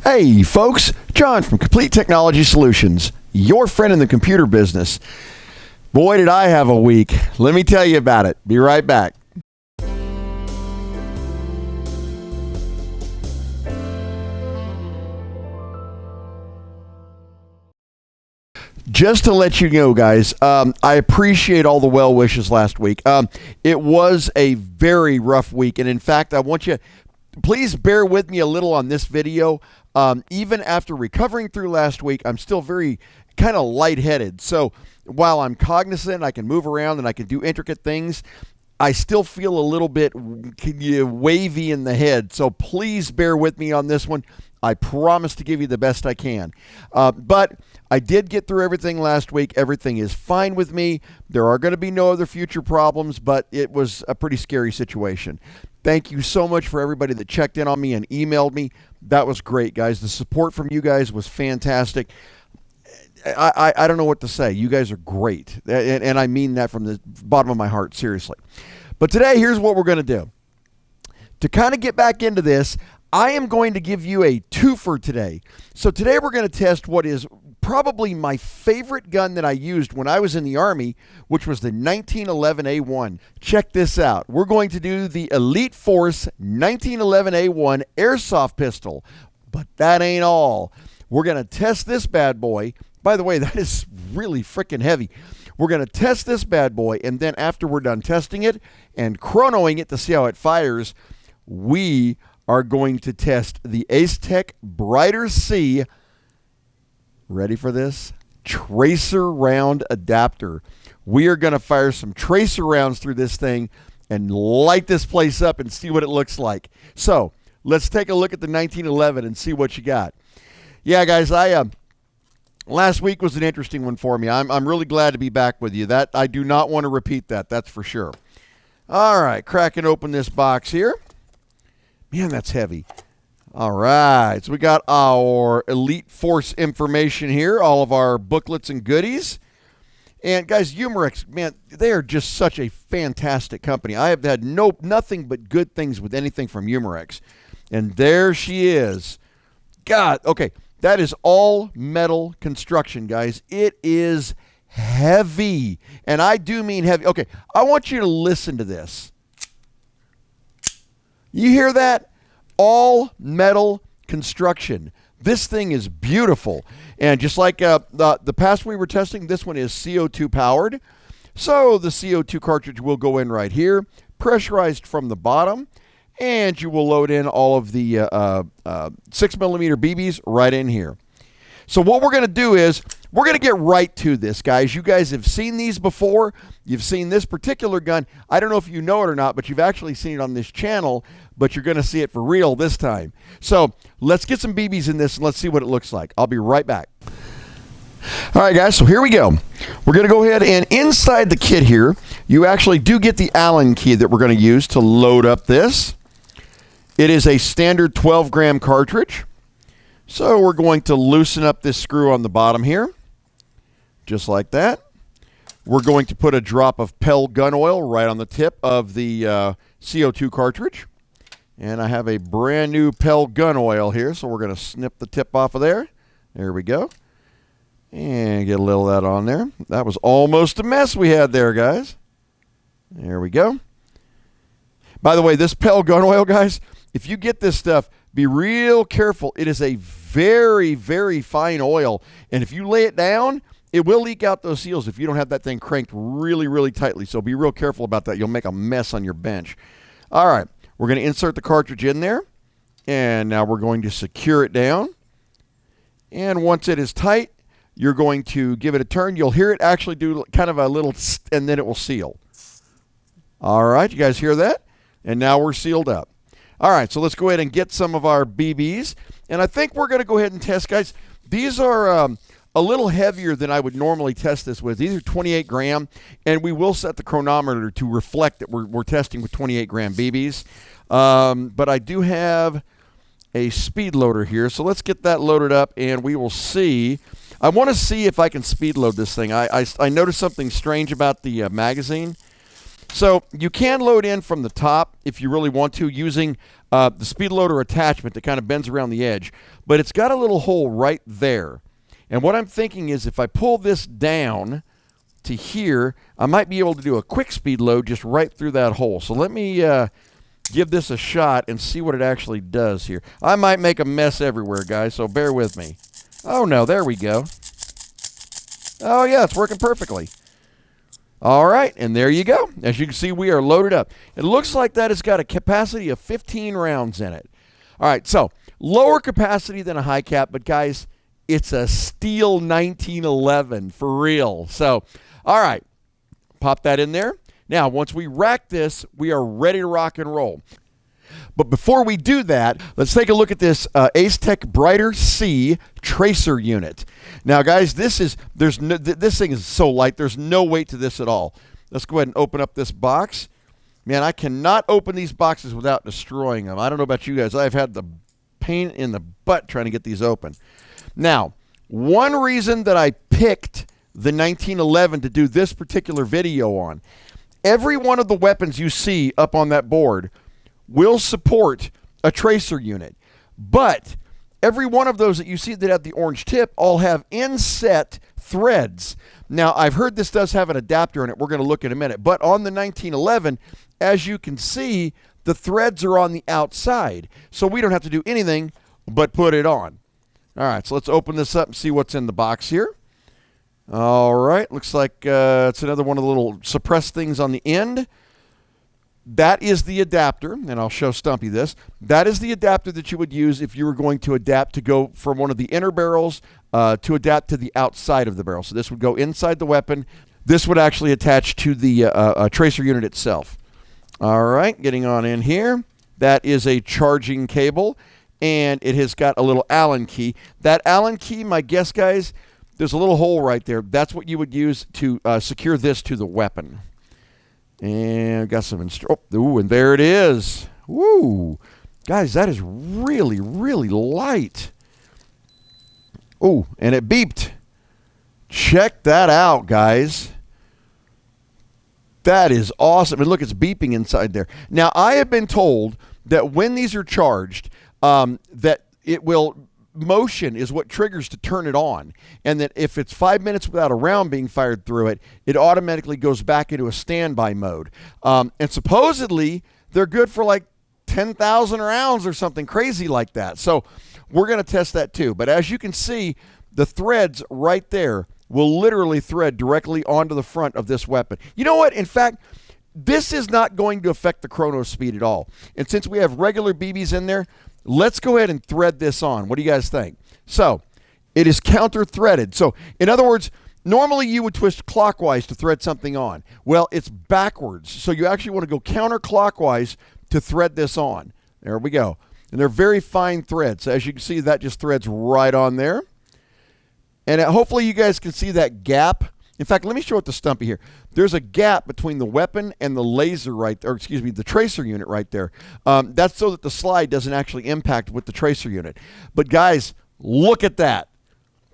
Hey folks, John from Complete Technology Solutions, your friend in the computer business. Boy, did I have a week. Let me tell you about it. Be right back. Just to let you know, guys, I appreciate all the well wishes last week. It was a very rough week, and in fact, I want you, please bear with me a little on this video. Even after recovering through last week, I'm still very kind of lightheaded. So while I'm cognizant, I can move around and I can do intricate things, I still feel a little bit wavy in the head. So please bear with me on this one. I promise to give you the best I can. But I did get through everything last week. Everything is fine with me. There are going to be no other future problems, but it was a pretty scary situation. Thank you so much for everybody that checked in on me and emailed me. That was great, guys. The support from you guys was fantastic. I don't know what to say. You guys are great. And I mean that from the bottom of my heart, seriously. But today, here's what we're going to do. To kind of get back into this, I am going to give you a twofer today. So today we're going to test what is probably my favorite gun that I used when I was in the Army, which was the 1911A1. Check this out. We're going to do the Elite Force 1911A1 airsoft pistol. But that ain't all. We're going to test this bad boy. By the way, that is really freaking heavy. We're going to test this bad boy, and then after we're done testing it and chronoing it to see how it fires, we are going to test the ACETECH-Brighter C, ready for this, tracer round adapter. We are going to fire some tracer rounds through this thing and light this place up and see what it looks like. So let's take a look at the 1911 and see what you got. Yeah, guys, last week was an interesting one for me. I'm really glad to be back with you. That I do not want to repeat that, that's for sure. All right, cracking open this box here. Man, that's heavy. All right, so we got our Elite Force information here, all of our booklets and goodies. And guys, Umarex, man, they are just such a fantastic company. I have had nothing but good things with anything from Umarex. And there she is. God, okay, that is all metal construction, guys. It is heavy, and I do mean heavy. Okay, I want you to listen to this. You hear that? All metal construction. This thing is beautiful. And just like the past we were testing, this one is CO2 powered. So the CO2 cartridge will go in right here, pressurized from the bottom, and you will load in all of the 6mm BBs right in here. So what we're going to do is we're going to get right to this, guys. You guys have seen these before. You've seen this particular gun. I don't know if you know it or not, but you've actually seen it on this channel, but you're going to see it for real this time. So let's get some BBs in this and let's see what it looks like. I'll be right back. All right, guys, so here we go. We're going to go ahead and inside the kit here, you actually do get the Allen key that we're going to use to load up this. It is a standard 12-gram cartridge. So we're going to loosen up this screw on the bottom here, just like that. We're going to put a drop of Pellgunoil right on the tip of the CO2 cartridge. And I have a brand new Pellgunoil here, so we're going to snip the tip off of there. There we go. And get a little of that on there. That was almost a mess we had there, guys. There we go. By the way, this Pellgunoil, guys, if you get this stuff, be real careful. It is a very, very fine oil. And if you lay it down, it will leak out those seals if you don't have that thing cranked really, really tightly. So be real careful about that. You'll make a mess on your bench. All right. We're going to insert the cartridge in there. And now we're going to secure it down. And once it is tight, you're going to give it a turn. You'll hear it actually do kind of a little tsk, and then it will seal. All right. You guys hear that? And now we're sealed up. All right, so let's go ahead and get some of our BBs. And I think we're going to go ahead and test, guys. These are a little heavier than I would normally test this with. These are 28 gram, and we will set the chronometer to reflect that we're testing with 28 gram BBs. But I do have a speed loader here, so let's get that loaded up, and we will see. I want to see if I can speed load this thing. I noticed something strange about the magazine. So you can load in from the top if you really want to, using the speed loader attachment that kind of bends around the edge. But it's got a little hole right there. And what I'm thinking is if I pull this down to here, I might be able to do a quick speed load just right through that hole. So let me give this a shot and see what it actually does here. I might make a mess everywhere, guys, so bear with me. Oh, no, there we go. Oh, yeah, it's working perfectly. All right, and there you go. As you can see, we are loaded up. It looks like that has got a capacity of 15 rounds in it. All right, so lower capacity than a high cap, but guys, it's a steel 1911 for real. So, all right, pop that in there. Now, once we rack this, we are ready to rock and roll. But before we do that, let's take a look at this ACETECH-Brighter C Tracer unit. Now, guys, this thing is so light. There's no weight to this at all. Let's go ahead and open up this box. Man, I cannot open these boxes without destroying them. I don't know about you guys. I've had the pain in the butt trying to get these open. Now, one reason that I picked the 1911 to do this particular video on, every one of the weapons you see up on that board will support a tracer unit. But every one of those that you see that have the orange tip all have inset threads. Now, I've heard this does have an adapter in it. We're going to look in a minute. But on the 1911, as you can see, the threads are on the outside. So we don't have to do anything but put it on. All right, so let's open this up and see what's in the box here. All right, looks like it's another one of the little suppressed things on the end. That is the adapter, and I'll show Stumpy this. That is the adapter that you would use if you were going to adapt to go from one of the inner barrels to adapt to the outside of the barrel. So this would go inside the weapon. This would actually attach to the tracer unit itself. All right, getting on in here. That is a charging cable, and it has got a little Allen key. That Allen key, my guess, guys, there's a little hole right there. That's what you would use to secure this to the weapon. And got some ooh, and there it is. Woo. Guys, that is really, really light. Oh, and it beeped. Check that out, guys. That is awesome. And look, it's beeping inside there. Now, I have been told that when these are charged, that it will motion is what triggers to turn it on, and that if it's 5 minutes without a round being fired through it, it automatically goes back into a standby mode. And supposedly they're good for like 10,000 rounds or something crazy like that. So we're going to test that too. But as you can see, the threads right there will literally thread directly onto the front of this weapon. You know what? In fact, this is not going to affect the chrono speed at all. And since we have regular BBs in there, let's go ahead and thread this on. What do you guys think? So, it is counter-threaded. So, in other words, normally you would twist clockwise to thread something on. Well, it's backwards. So, you actually want to go counterclockwise to thread this on. There we go. And they're very fine threads. So as you can see, that just threads right on there. And hopefully you guys can see that gap. In fact, let me show it to Stumpy here. There's a gap between the weapon and the laser right there, or excuse me, the tracer unit right there. That's so that the slide doesn't actually impact with the tracer unit. But guys, look at that.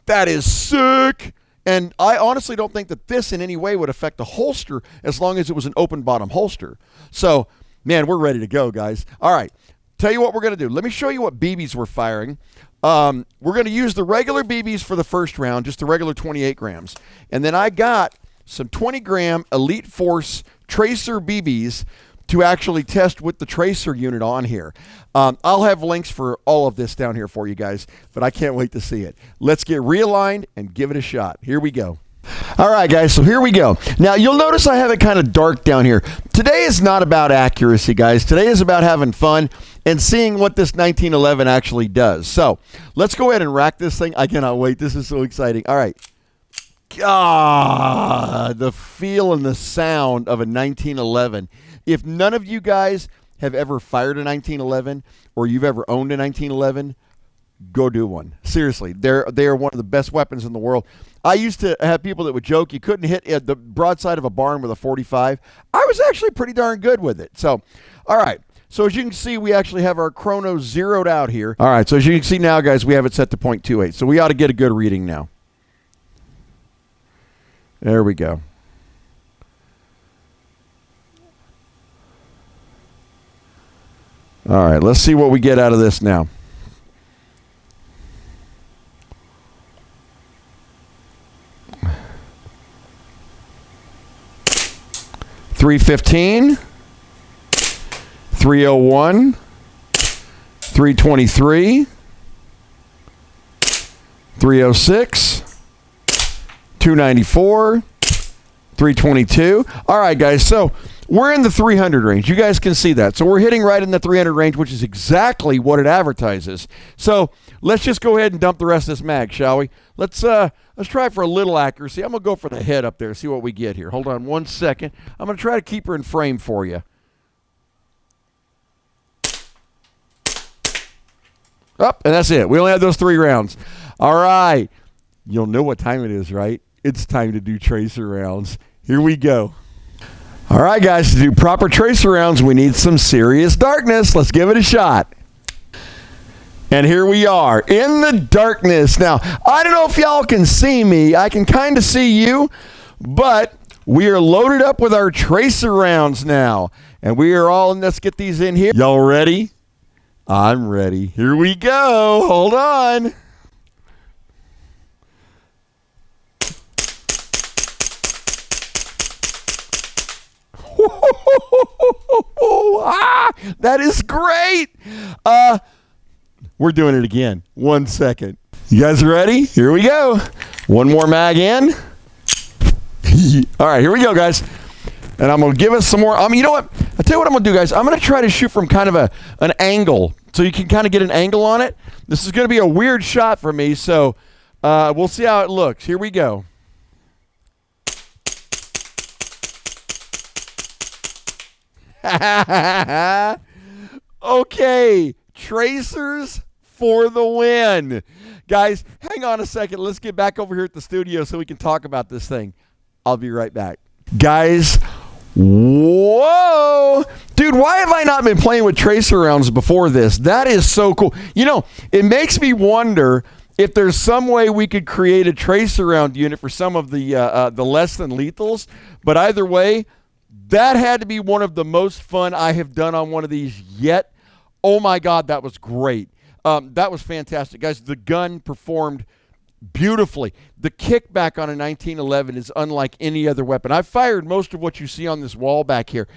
That is sick. And I honestly don't think that this in any way would affect the holster as long as it was an open bottom holster. So, man, we're ready to go, guys. All right, tell you what we're going to do. Let me show you what BBs we're firing. We're going to use the regular BBs for the first round, just the regular 28 grams. And then I got some 20-gram Elite Force Tracer BBs to actually test with the tracer unit on here. I'll have links for all of this down here for you guys, but I can't wait to see it. Let's get realigned and give it a shot. Here we go. All right, guys, so here we go. Now, you'll notice I have it kind of dark down here. Today is not about accuracy, guys. Today is about having fun and seeing what this 1911 actually does. So, let's go ahead and rack this thing. I cannot wait. This is so exciting. All right. God, the feel and the sound of a 1911. If none of you guys have ever fired a 1911 or you've ever owned a 1911, go do one. Seriously, they are one of the best weapons in the world. I used to have people that would joke you couldn't hit the broadside of a barn with a 45. I was actually pretty darn good with it. So, all right. So as you can see, we actually have our chrono zeroed out here. All right. So as you can see now, guys, we have it set to 0.28. So we ought to get a good reading now. There we go. All right, let's see what we get out of this now. .315, 301, 323, 306, 294, 322. All right, guys, so we're in the 300 range. You guys can see that. So we're hitting right in the 300 range, which is exactly what it advertises. So let's just go ahead and dump the rest of this mag, shall we? Let's try for a little accuracy. I'm going to go for the head up there, see what we get here. Hold on one second. I'm going to try to keep her in frame for you. Up, and that's it. We only have those 3 rounds. All right. You'll know what time it is, right? It's time to do tracer rounds. Here we go. All right, guys, to do proper tracer rounds, we need some serious darkness. Let's give it a shot. And here we are in the darkness. Now, I don't know if y'all can see me. I can kind of see you, but we are loaded up with our tracer rounds now. And we are all in. Let's get these in here. Y'all ready? I'm ready. Here we go. Hold on. That is great. We're doing it again. 1 second. You guys ready? Here we go. One more mag in. All right, here we go, guys. And I'm going to give us some more. You know what? I'll tell you what I'm going to do, guys. I'm going to try to shoot from kind of an angle so you can kind of get an angle on it. This is going to be a weird shot for me, so we'll see how it looks. Here we go. Okay, tracers for the win. Guys, hang on a second. Let's get back over here at the studio so we can talk about this thing. I'll be right back. Guys, whoa. Dude, why have I not been playing with tracer rounds before this? That is so cool. You know, it makes me wonder if there's some way we could create a tracer round unit for some of the less than lethals. But either way, that had to be one of the most fun I have done on one of these yet. Oh my God, that was great. That was fantastic. Guys, the gun performed beautifully. The kickback on a 1911 is unlike any other weapon. I've fired most of what you see on this wall back here.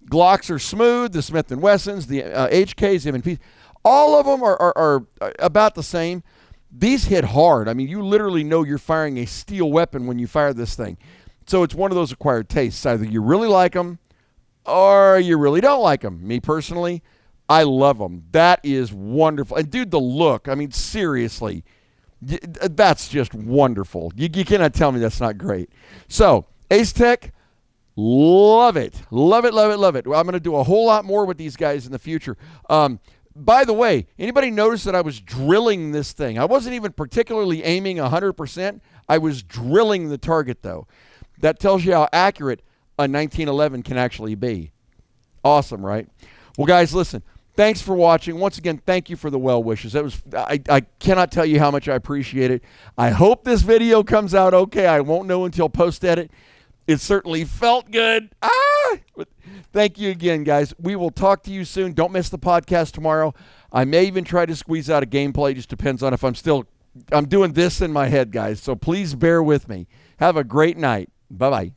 Glocks are smooth, the Smith & Wessons, the HKs, M&Ps, all of them are about the same. These hit hard. I mean, you literally know you're firing a steel weapon when you fire this thing. So it's one of those acquired tastes. Either you really like them or you really don't like them. Me personally, I love them. That is wonderful. And dude, the look, I mean, seriously, that's just wonderful. You cannot tell me that's not great. So, ACETECH, love it. Love it, love it, love it. Well, I'm going to do a whole lot more with these guys in the future. By the way, anybody notice that I was drilling this thing? I wasn't even particularly aiming 100%. I was drilling the target, though. That tells you how accurate a 1911 can actually be. Awesome, right? Well, guys, listen. Thanks for watching. Once again, thank you for the well wishes. That was I cannot tell you how much I appreciate it. I hope this video comes out okay. I won't know until post-edit. It certainly felt good. But thank you again, guys. We will talk to you soon. Don't miss the podcast tomorrow. I may even try to squeeze out a gameplay. It just depends on if I'm doing this in my head, guys. So please bear with me. Have a great night. Bye-bye.